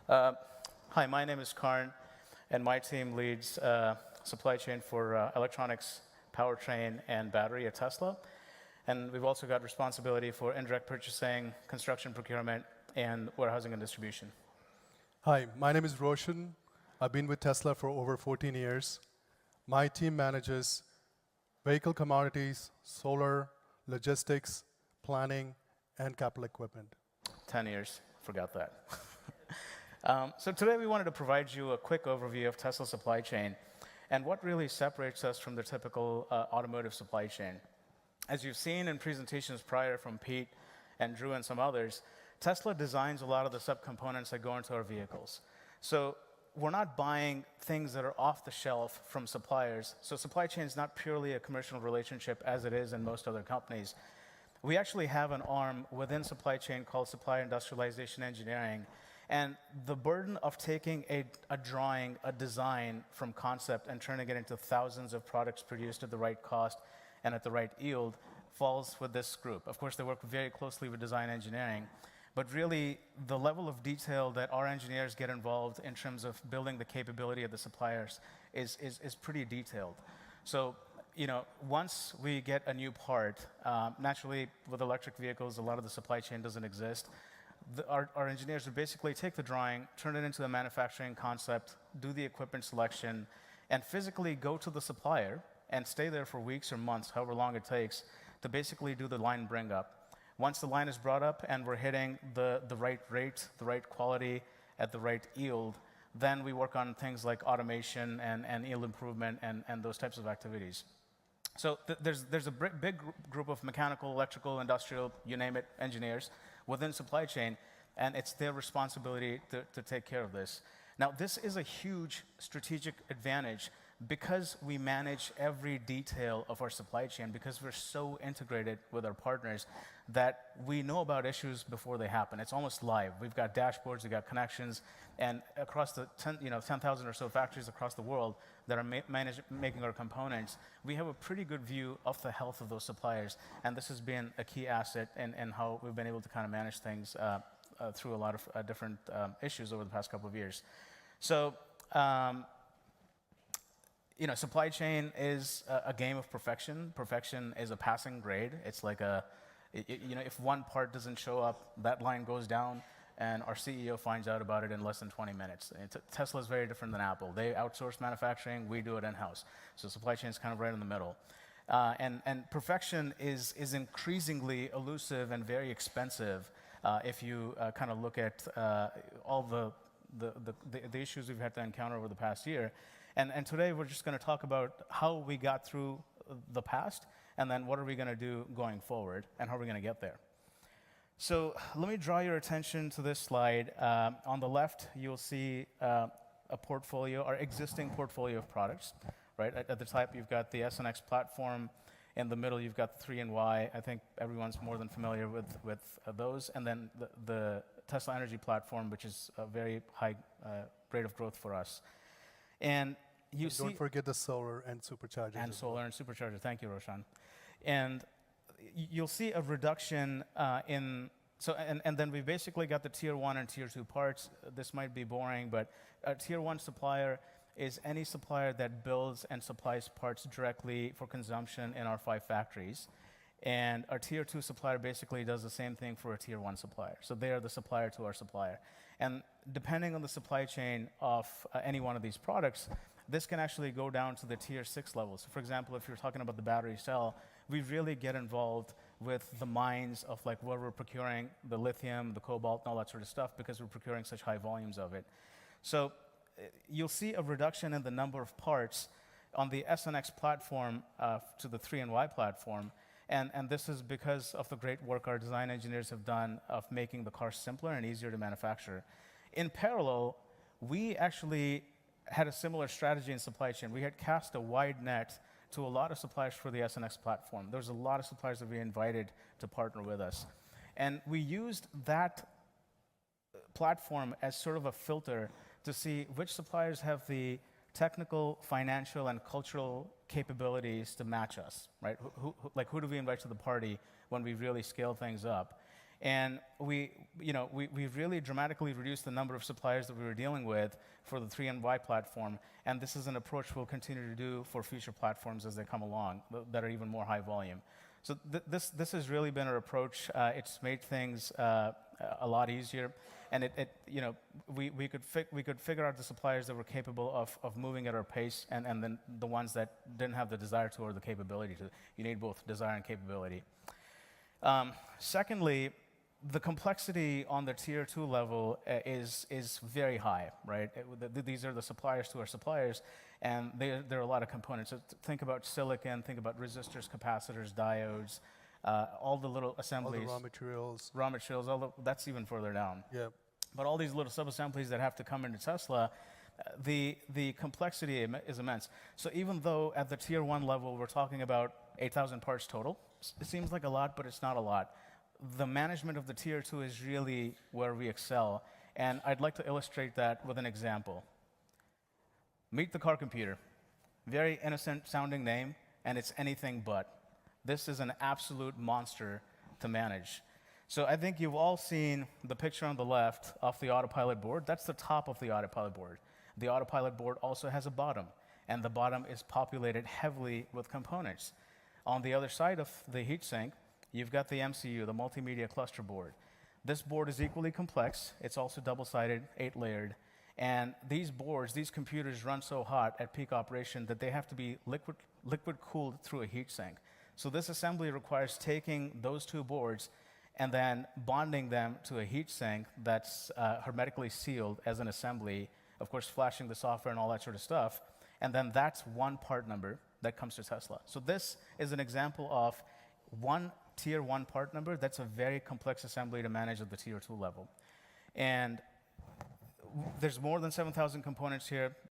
Uh, Hi, my name is Karn, and my team leads supply chain for electronics, powertrain, and battery at Tesla. And we've also got responsibility for indirect purchasing, construction procurement, and warehousing and distribution. Hi, my name is Roshan. I've been with Tesla for over 14 years. My team manages vehicle commodities, solar, logistics, planning, and capital equipment. 10 years, forgot that. So today we wanted to provide you a quick overview of Tesla's supply chain and what really separates us from the typical automotive supply chain. As you've seen in presentations prior from Pete and Drew and some others, Tesla designs a lot of the subcomponents that go into our vehicles. So we're not buying things that are off the shelf from suppliers. So supply chain is not purely a commercial relationship as it is in most other companies. We actually have an arm within supply chain called Supply Industrialization Engineering. And the burden of taking a drawing, a design from concept and turning it into thousands of products produced at the right cost and at the right yield falls with this group. Of course, they work very closely with design engineering. But really, the level of detail that our engineers get involved in terms of building the capability of the suppliers is pretty detailed. So, once we get a new part, naturally, with electric vehicles, a lot of the supply chain doesn't exist. Our engineers would basically take the drawing, turn it into a manufacturing concept, do the equipment selection, and physically go to the supplier and stay there for weeks or months, however long it takes, to basically do the line bring up. Once the line is brought up and we're hitting the right rate, the right quality, at the right yield, then we work on things like automation and yield improvement and those types of activities. So there's a big group of mechanical, electrical, industrial, you name it, engineers within supply chain, and it's their responsibility to take care of this. Now, this is a huge strategic advantage because we manage every detail of our supply chain, because we're so integrated with our partners that we know about issues before they happen. It's almost live. We've got dashboards, we've got connections, and across the 10,000 or so factories across the world that are making our components, we have a pretty good view of the health of those suppliers, and this has been a key asset in how we've been able to kind of manage things through a lot of different issues over the past couple of years. So, supply chain is a game of perfection. Perfection is a passing grade. It's like if one part doesn't show up, that line goes down, and our CEO finds out about it in less than 20 minutes. Tesla is very different than Apple. They outsource manufacturing, we do it in-house. So supply chain is kind of right in the middle. And perfection is increasingly elusive and very expensive if you kind of look at all the issues we've had to encounter over the past year. And today we're just going to talk about how we got through the past, and then what are we going to do going forward, and how are we going to get there. So let me draw your attention to this slide. On the left, you'll see a portfolio, our existing portfolio of products. Right at the top, you've got the S and X platform. In the middle, you've got the 3 and Y. I think everyone's more than familiar with those. And then the Tesla Energy platform, which is a very high rate of growth for us. And don't forget the solar and supercharger. And solar and supercharger. Thank you, Roshan. And you'll see a reduction and then we basically got the tier 1 and tier 2 parts. This might be boring, but a tier 1 supplier is any supplier that builds and supplies parts directly for consumption in our 5 factories. And our tier 2 supplier basically does the same thing for a tier 1 supplier. So they are the supplier to our supplier. And depending on the supply chain of any one of these products, this can actually go down to the tier 6 level. So for example, if you're talking about the battery cell, we really get involved with the mines of like where we're procuring the lithium, the cobalt, and all that sort of stuff because we're procuring such high volumes of it. So you'll see a reduction in the number of parts on the S and X platform to the 3 and Y platform. And this is because of the great work our design engineers have done of making the car simpler and easier to manufacture. In parallel, we actually had a similar strategy in supply chain. We had cast a wide net to a lot of suppliers for the S and X platform. There's a lot of suppliers that we invited to partner with us. And we used that platform as sort of a filter to see which suppliers have the technical, financial, and cultural capabilities to match us, right? Who do we invite to the party when we really scale things up? And we've really dramatically reduced the number of suppliers that we were dealing with for the 3NY platform. And this is an approach we'll continue to do for future platforms as they come along that are even more high volume. So this has really been our approach. It's made things a lot easier, and we could figure out the suppliers that were capable of moving at our pace, and then the ones that didn't have the desire to or the capability to. You need both desire and capability. Secondly, the complexity on the tier 2 level is very high, right? These are the suppliers to our suppliers, and there are a lot of components. So think about silicon, think about resistors, capacitors, diodes, all the little assemblies. All the raw materials. Raw materials, that's even further down. Yeah. But all these little sub-assemblies that have to come into Tesla, the complexity is immense. So even though at the tier 1 level we're talking about 8,000 parts total, it seems like a lot, but it's not a lot. The management of the tier 2 is really where we excel. And I'd like to illustrate that with an example. Meet the car computer. Very innocent sounding name, and it's anything but. This is an absolute monster to manage. So I think you've all seen the picture on the left of the autopilot board. That's the top of the autopilot board. The autopilot board also has a bottom, and the bottom is populated heavily with components. On the other side of the heatsink, you've got the MCU, the multimedia cluster board. This board is equally complex. It's also double-sided, 8-layered. And these boards, these computers run so hot at peak operation that they have to be liquid-cooled through a heatsink. So this assembly requires taking those two boards and then bonding them to a heatsink that's hermetically sealed as an assembly, of course, flashing the software and all that sort of stuff. And then that's one part number that comes to Tesla. So this is an example of one tier 1 part number. That's a very complex assembly to manage at the tier 2 level. And there's more than 7,000 components here.